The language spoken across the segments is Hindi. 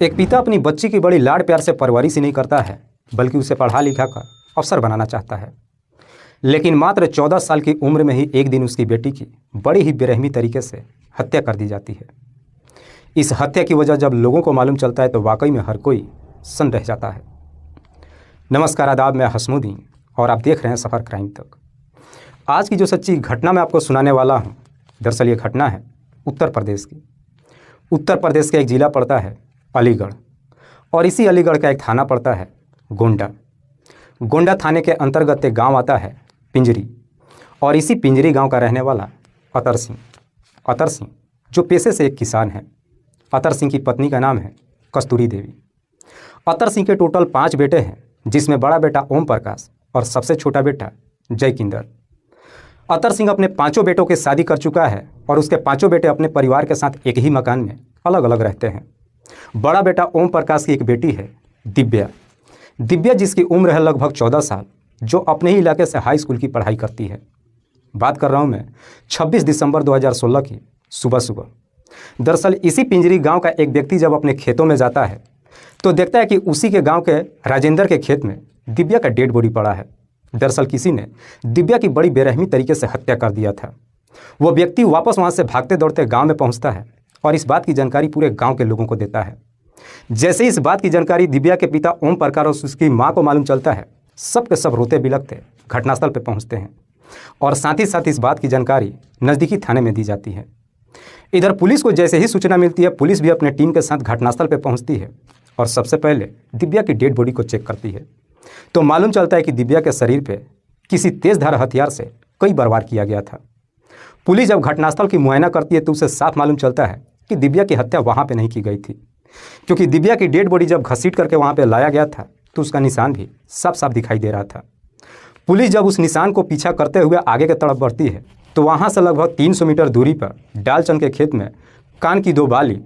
एक पिता अपनी बच्ची की बड़ी लाड प्यार से परवरिश ही नहीं करता है, बल्कि उसे पढ़ा लिखा कर अफसर बनाना चाहता है। लेकिन मात्र 14 साल की उम्र में ही एक दिन उसकी बेटी की बड़ी ही बेरहमी तरीके से हत्या कर दी जाती है। इस हत्या की वजह जब लोगों को मालूम चलता है तो वाकई में हर कोई सन्न रह जाता है। नमस्कार, आदाब, मैं हसमुद्दीन और आप देख रहे हैं सफ़र क्राइम तक। आज की जो सच्ची घटना मैं आपको सुनाने वाला हूँ, दरअसल ये घटना है उत्तर प्रदेश की। उत्तर प्रदेश का एक ज़िला पड़ता है अलीगढ़, और इसी अलीगढ़ का एक थाना पड़ता है गोंडा। गोंडा थाने के अंतर्गत एक गांव आता है पिंजरी, और इसी पिंजरी गांव का रहने वाला अतर सिंह जो पेशे से एक किसान है। अतर सिंह की पत्नी का नाम है कस्तूरी देवी। अतर सिंह के टोटल 5 बेटे हैं, जिसमें बड़ा बेटा ओम प्रकाश और सबसे छोटा बेटा जयकिंदर। अतर सिंह अपने 5 बेटों की शादी कर चुका है और उसके 5 बेटे अपने परिवार के साथ एक ही मकान में अलग अलग रहते हैं। बड़ा बेटा ओम प्रकाश की एक बेटी है दिव्या, जिसकी उम्र है लगभग 14 साल, जो अपने ही इलाके से हाई स्कूल की पढ़ाई करती है। बात कर रहा हूँ मैं 26 दिसंबर 2016 की सुबह। दरअसल इसी पिंजरी गांव का एक व्यक्ति जब अपने खेतों में जाता है तो देखता है कि उसी के गांव के राजेंद्र के खेत में दिव्या का डेड बॉडी पड़ा है। दरअसल किसी ने दिव्या की बड़ी बेरहमी तरीके से हत्या कर दिया था। वो व्यक्ति वापस वहाँ से भागते दौड़ते गाँव में पहुँचता है और इस बात की जानकारी पूरे गाँव के लोगों को देता है। जैसे ही इस बात की जानकारी दिव्या के पिता ओम प्रकाश और उसकी माँ को मालूम चलता है, सब के सब रोते बिलखते घटनास्थल पर पहुँचते हैं और साथ ही साथ इस बात की जानकारी नज़दीकी थाने में दी जाती है। इधर पुलिस को जैसे ही सूचना मिलती है, पुलिस भी अपने टीम के साथ घटनास्थल पर पहुंचती है और सबसे पहले दिव्या की डेड बॉडी को चेक करती है। तो मालूम चलता है कि दिव्या के शरीर पे किसी तेजधार हथियार से कई बार वार किया गया था। पुलिस जब घटनास्थल की मुआयना करती है तो उसे साफ मालूम चलता है कि दिव्या की हत्या वहाँ पर नहीं की गई थी, क्योंकि दिव्या की डेड बॉडी जब घसीट करके वहाँ पर लाया गया था तो उसका निशान भी साफ साफ दिखाई दे रहा था। पुलिस जब उस निशान को पीछा करते हुए आगे की तरफ बढ़ती है तो वहाँ से लगभग 300 मीटर दूरी पर डालचंद के खेत में कान की 2 बाली,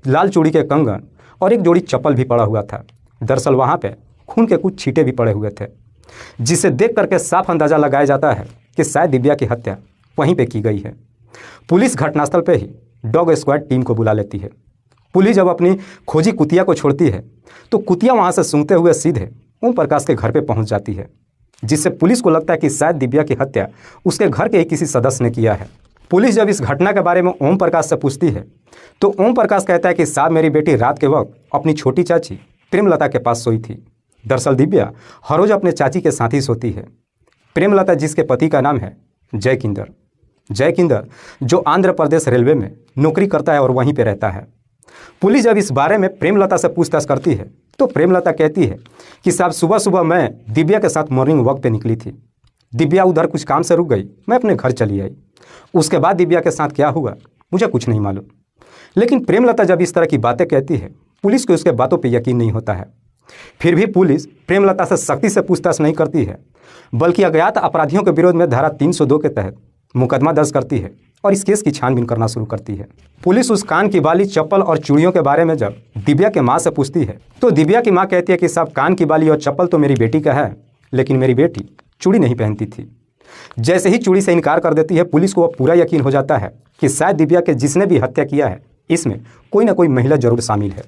लाल चूड़ी के कंगन और एक जोड़ी चप्पल भी पड़ा हुआ था। दरअसल वहाँ पे खून के कुछ छींटे भी पड़े हुए थे, जिसे देख करके साफ अंदाज़ा लगाया जाता है कि शायद दिव्या की हत्या वहीं पे की गई है। पुलिस घटनास्थल पर ही डॉग स्क्वाड टीम को बुला लेती है। पुलिस जब अपनी खोजी कुतिया को छोड़ती है तो कुतिया वहाँ से सूंघते हुए सीधे ओम प्रकाश के घर पर पहुँच जाती है, जिससे पुलिस को लगता है कि शायद दिव्या की हत्या उसके घर के ही किसी सदस्य ने किया है। पुलिस जब इस घटना के बारे में ओम प्रकाश से पूछती है तो ओम प्रकाश कहता है कि साहब, मेरी बेटी रात के वक्त अपनी छोटी चाची प्रेमलता के पास सोई थी। दरअसल दिव्या हर रोज अपने चाची के साथ ही सोती है। प्रेमलता जिसके पति का नाम है जयकिंदर, जो आंध्र प्रदेश रेलवे में नौकरी करता है और वहीं पर रहता है। पुलिस जब इस बारे में प्रेमलता से पूछताछ करती है तो प्रेमलता कहती है कि साहब, सुबह सुबह मैं दिव्या के साथ मॉर्निंग वॉक पे निकली थी। दिव्या उधर कुछ काम से रुक गई, मैं अपने घर चली आई। उसके बाद दिव्या के साथ क्या हुआ मुझे कुछ नहीं मालूम। लेकिन प्रेमलता जब इस तरह की बातें कहती है, पुलिस को उसके बातों पे यकीन नहीं होता है। फिर भी पुलिस प्रेमलता से सख्ती से पूछताछ नहीं करती है, बल्कि अज्ञात अपराधियों के विरोध में धारा 302 के तहत मुकदमा दर्ज करती है और इस केस की छानबीन करना शुरू करती है। पुलिस उस कान की बाली, चप्पल और चूड़ियों के बारे में जब दिव्या के माँ से पूछती है तो दिव्या की माँ कहती है कि साहब, कान की बाली और चप्पल तो मेरी बेटी का है, लेकिन मेरी बेटी चूड़ी नहीं पहनती थी। जैसे ही चूड़ी से इनकार कर देती है, पुलिस को पूरा यकीन हो जाता है कि शायद दिव्या के जिसने भी हत्या किया है इसमें कोई ना कोई महिला जरूर शामिल है।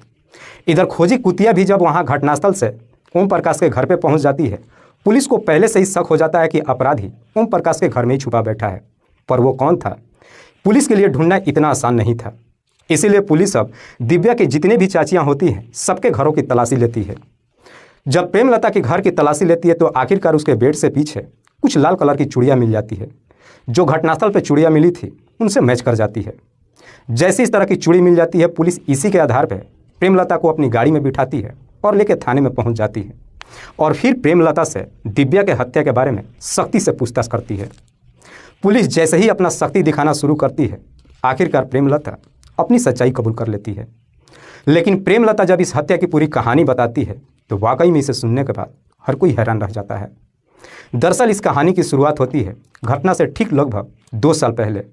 इधर खोजी कुतिया भी जब वहाँ घटनास्थल से ओम प्रकाश के घर पर पहुँच जाती है, पुलिस को पहले से ही शक हो जाता है कि अपराधी ओम प्रकाश के घर में ही छुपा बैठा है। पर वो कौन था, पुलिस के लिए ढूंढना इतना आसान नहीं था। इसीलिए पुलिस अब दिव्या की जितनी भी चाचियां होती हैं, सबके घरों की तलाशी लेती है। जब प्रेमलता के घर की तलाशी लेती है तो आखिरकार उसके बेड से पीछे कुछ लाल कलर की चूड़ियां मिल जाती है। जो घटनास्थल पर चूड़ियां मिली थी उनसे मैच कर जाती है। जैसे इस तरह की चूड़ी मिल जाती है, पुलिस इसी के आधार पर प्रेमलता को अपनी गाड़ी में बिठाती है और लेकर थाने में पहुँच जाती है और फिर प्रेमलता से दिव्या के हत्या के बारे में सख्ती से पूछताछ करती है। पुलिस जैसे ही अपना सख्ती दिखाना शुरू करती है, आखिरकार प्रेमलता अपनी सच्चाई कबूल कर लेती है। लेकिन प्रेमलता जब इस हत्या की पूरी कहानी बताती है तो वाकई में इसे सुनने के बाद हर कोई हैरान रह जाता है। दरअसल इस कहानी की शुरुआत होती है घटना से ठीक लगभग 2 साल पहले।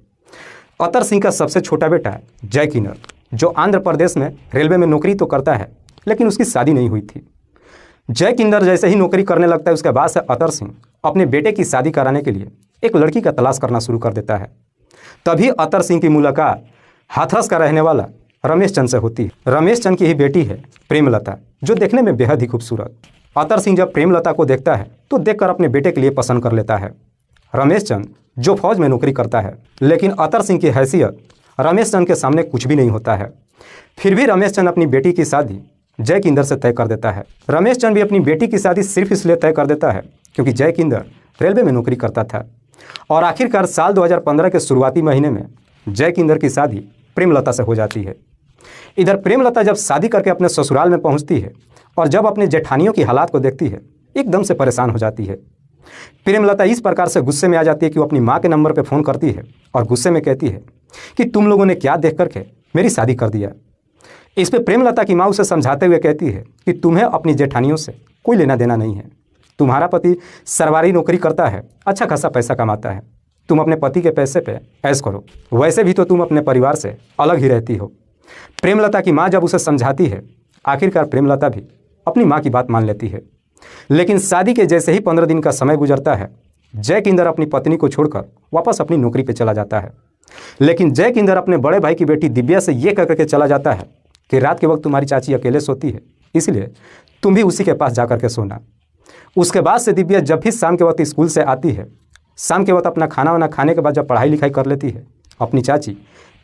अतर सिंह का सबसे छोटा बेटा है जयकिंदर, जो आंध्र प्रदेश में रेलवे में नौकरी तो करता है, लेकिन उसकी शादी नहीं हुई थी। जयकिंदर जैसे ही नौकरी करने लगता है, उसके बाद से अतर सिंह अपने बेटे की शादी कराने के लिए एक लड़की का तलाश करना शुरू कर देता है। तभी अतर सिंह की मुलाकात हाथरस का रहने वाला रमेश चंद से होती है। रमेश चंद की ही बेटी है प्रेमलता, जो देखने में बेहद ही खूबसूरत। अतर सिंह जब प्रेमलता को देखता है तो देखकर अपने बेटे के लिए पसंद कर लेता है। रमेश चंद जो फौज में नौकरी करता है, लेकिन अतर सिंह की हैसियत रमेश चंद के सामने कुछ भी नहीं होता है। फिर भी रमेश चंद अपनी बेटी की शादी जय किंदर से तय कर देता है। रमेश चंद भी अपनी बेटी की शादी सिर्फ इसलिए तय कर देता है क्योंकि जय किंदर रेलवे में नौकरी करता था। और आखिरकार साल 2015 के शुरुआती महीने में जय किंदर की शादी प्रेमलता से हो जाती है। इधर प्रेमलता जब शादी करके अपने ससुराल में पहुंचती है और जब अपने जेठानियों की हालात को देखती है, एकदम से परेशान हो जाती है। प्रेमलता इस प्रकार से गुस्से में आ जाती है कि वो अपनी माँ के नंबर पर फ़ोन करती है और गुस्से में कहती है कि तुम लोगों ने क्या देख करके मेरी शादी कर दिया। इस पर प्रेमलता की माँ उसे समझाते हुए कहती है कि तुम्हें अपनी जेठानियों से कोई लेना देना नहीं है। तुम्हारा पति सरकारी नौकरी करता है, अच्छा खासा पैसा कमाता है। तुम अपने पति के पैसे पे ऐश करो, वैसे भी तो तुम अपने परिवार से अलग ही रहती हो। प्रेमलता की माँ जब उसे समझाती है, आखिरकार प्रेमलता भी अपनी माँ की बात मान लेती है। लेकिन शादी के जैसे ही 15 दिन का समय गुजरता है, जय किंदर अपनी पत्नी को छोड़कर वापस अपनी नौकरी पर चला जाता है। लेकिन जय किंदर अपने बड़े भाई की बेटी दिव्या से ये कह करके चला जाता है कि रात के वक्त तुम्हारी चाची अकेले सोती है, इसलिए तुम भी उसी के पास जा कर के सोना। उसके बाद से दिव्या जब भी शाम के वक्त स्कूल से आती है, शाम के वक्त अपना खाना वाना खाने के बाद जब पढ़ाई लिखाई कर लेती है, अपनी चाची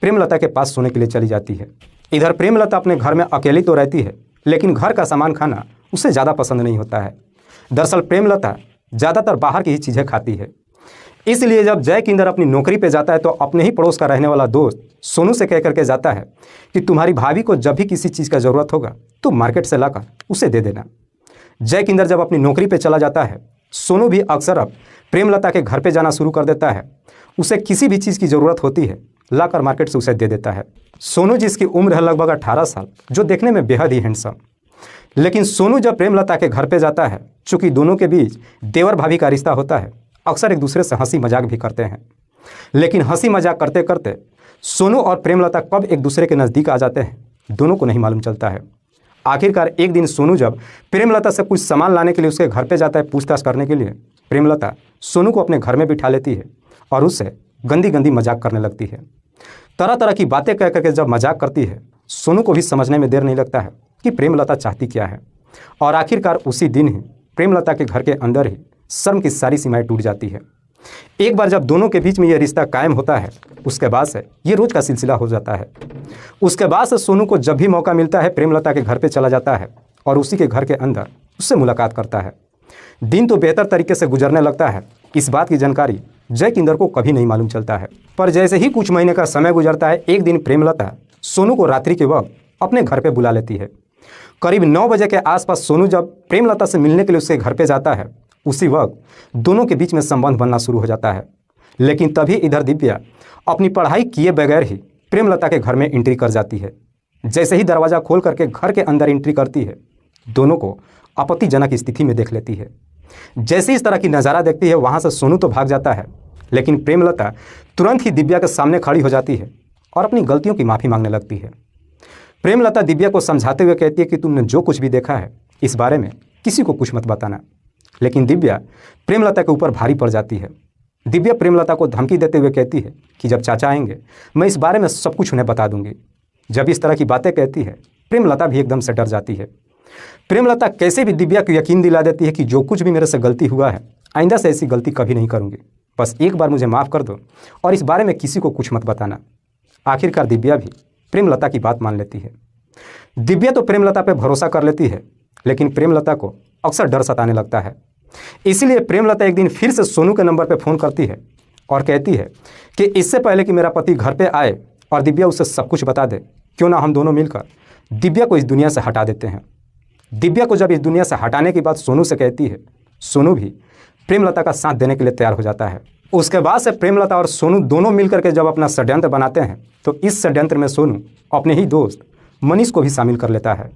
प्रेमलता के पास सोने के लिए चली जाती है। इधर प्रेमलता अपने घर में अकेली तो रहती है, लेकिन घर का सामान खाना उसे ज़्यादा पसंद नहीं होता है। दरअसल प्रेमलता ज़्यादातर बाहर की ही चीज़ें खाती है। इसलिए जब जय किंदर अपनी नौकरी पे जाता है तो अपने ही पड़ोस का रहने वाला दोस्त सोनू से कह करके जाता है कि तुम्हारी भाभी को जब भी किसी चीज़ का ज़रूरत होगा तो मार्केट से लाकर उसे दे देना। जय किंदर जब अपनी नौकरी पे चला जाता है, सोनू भी अक्सर अब प्रेमलता के घर पे जाना शुरू कर देता है। उसे किसी भी चीज़ की ज़रूरत होती है, लाकर मार्केट से उसे दे देता है। सोनू जिसकी उम्र है लगभग 18 साल, जो देखने में बेहद ही हैंडसम। लेकिन सोनू जब प्रेमलता के घर पे जाता है, चूँकि दोनों के बीच देवर भाभी का रिश्ता होता है, अक्सर एक दूसरे से हंसी मजाक भी करते हैं। लेकिन हंसी मजाक करते करते सोनू और प्रेमलता कब एक दूसरे के नज़दीक आ जाते हैं, दोनों को नहीं मालूम चलता है। आखिरकार एक दिन सोनू जब प्रेमलता से कुछ सामान लाने के लिए उसके घर पे जाता है पूछताछ करने के लिए, प्रेमलता सोनू को अपने घर में बिठा लेती है और उससे गंदी गंदी मजाक करने लगती है। तरह तरह की बातें कह करके जब मजाक करती है, सोनू को भी समझने में देर नहीं लगता है कि प्रेमलता चाहती क्या है। और आखिरकार उसी दिन ही प्रेमलता के घर के अंदर ही शर्म की सारी सीमाएं टूट जाती है। एक बार जब दोनों के बीच में यह रिश्ता कायम होता है, उसके बाद से ये रोज का सिलसिला हो जाता है। उसके बाद से सोनू को जब भी मौका मिलता है प्रेमलता के घर पे चला जाता है और उसी के घर के अंदर उससे मुलाकात करता है। दिन तो बेहतर तरीके से गुजरने लगता है। इस बात की जानकारी जय किंदर को कभी नहीं मालूम चलता है। पर जैसे ही कुछ महीने का समय गुजरता है, एक दिन प्रेमलता सोनू को रात्रि के वक्त अपने घर पर बुला लेती है। करीब 9 बजे के आसपास सोनू जब प्रेमलता से मिलने के लिए उसके घर पर जाता है, उसी वक्त दोनों के बीच में संबंध बनना शुरू हो जाता है। लेकिन तभी इधर दिव्या अपनी पढ़ाई किए बगैर ही प्रेमलता के घर में एंट्री कर जाती है। जैसे ही दरवाज़ा खोल करके घर के अंदर एंट्री करती है, दोनों को आपत्तिजनक स्थिति में देख लेती है। जैसे ही इस तरह की नज़ारा देखती है, वहाँ से सोनू तो भाग जाता है, लेकिन प्रेमलता तुरंत ही दिव्या के सामने खड़ी हो जाती है और अपनी गलतियों की माफ़ी मांगने लगती है। प्रेमलता दिव्या को समझाते हुए कहती है कि तुमने जो कुछ भी देखा है इस बारे में किसी को कुछ मत बताना। लेकिन दिव्या प्रेमलता के ऊपर भारी पड़ जाती है। दिव्या प्रेमलता को धमकी देते हुए कहती है कि जब चाचा आएंगे मैं इस बारे में सब कुछ उन्हें बता दूंगी। जब इस तरह की बातें कहती है, प्रेमलता भी एकदम से डर जाती है। प्रेमलता कैसे भी दिव्या को यकीन दिला देती है कि जो कुछ भी मेरे से गलती हुआ है, आइंदा से ऐसी गलती कभी नहीं करूँगी, बस एक बार मुझे माफ़ कर दो और इस बारे में किसी को कुछ मत बताना। आखिरकार दिव्या भी प्रेमलता की बात मान लेती है। दिव्या तो प्रेमलता पर भरोसा कर लेती है, लेकिन प्रेमलता को अक्सर डर सताने लगता है। इसीलिए प्रेमलता एक दिन फिर से सोनू के नंबर पर फ़ोन करती है और कहती है कि इससे पहले कि मेरा पति घर पे आए और दिव्या उसे सब कुछ बता दे, क्यों ना हम दोनों मिलकर दिव्या को इस दुनिया से हटा देते हैं। दिव्या को जब इस दुनिया से हटाने की बात सोनू से कहती है, सोनू भी प्रेमलता का साथ देने के लिए तैयार हो जाता है। उसके बाद से प्रेमलता और सोनू दोनों मिलकर के जब अपना षड्यंत्र बनाते हैं, तो इस षड्यंत्र में सोनू अपने ही दोस्त मनीष को भी शामिल कर लेता है।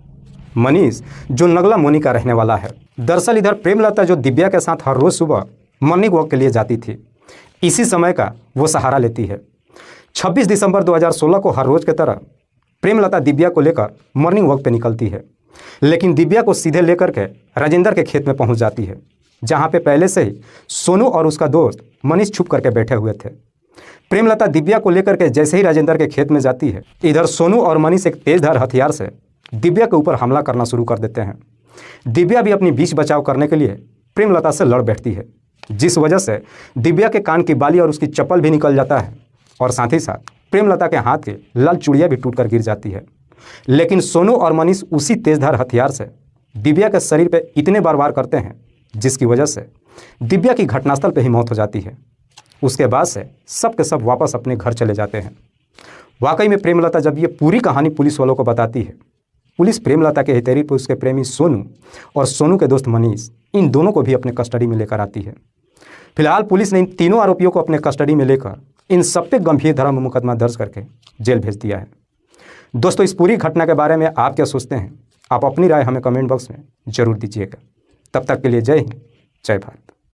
मनीष जो नगला मोनी का रहने वाला है। दरअसल इधर प्रेमलता जो दिव्या के साथ हर रोज़ सुबह मॉर्निंग वॉक के लिए जाती थी, इसी समय का वो सहारा लेती है। 26 दिसंबर 2016 को हर रोज़ की तरह प्रेमलता दिव्या को लेकर मॉर्निंग वॉक पे निकलती है, लेकिन दिव्या को सीधे लेकर के राजेंद्र के खेत में पहुंच जाती है, जहां पे पहले से ही सोनू और उसका दोस्त मनीष छुप करके बैठे हुए थे। प्रेमलता दिव्या को लेकर के जैसे ही राजेंद्र के खेत में जाती है, इधर सोनू और मनीष एक तेजधार हथियार से दिव्या के ऊपर हमला करना शुरू कर देते हैं। दिव्या भी अपनी बीच बचाव करने के लिए प्रेमलता से लड़ बैठती है, जिस वजह से दिव्या के कान की बाली और उसकी चप्पल भी निकल जाता है और साथ ही साथ प्रेमलता के हाथ के लाल चूड़ियाँ भी टूटकर गिर जाती है। लेकिन सोनू और मनीष उसी तेजधार हथियार से दिव्या के शरीर पर इतने बार वार करते हैं जिसकी वजह से दिव्या की घटनास्थल पर ही मौत हो जाती है। उसके बाद से सब के सब वापस अपने घर चले जाते हैं। वाकई में प्रेमलता जब ये पूरी कहानी पुलिस वालों को बताती है, पुलिस प्रेमलता के हितैषी पर उसके प्रेमी सोनू और सोनू के दोस्त मनीष, इन दोनों को भी अपने कस्टडी में लेकर आती है। फिलहाल पुलिस ने इन तीनों आरोपियों को अपने कस्टडी में लेकर इन सब पे गंभीर धारा में मुकदमा दर्ज करके जेल भेज दिया है। दोस्तों, इस पूरी घटना के बारे में आप क्या सोचते हैं? आप अपनी राय हमें कमेंट बॉक्स में जरूर दीजिएगा। तब तक के लिए जय हिंद, जय भारत।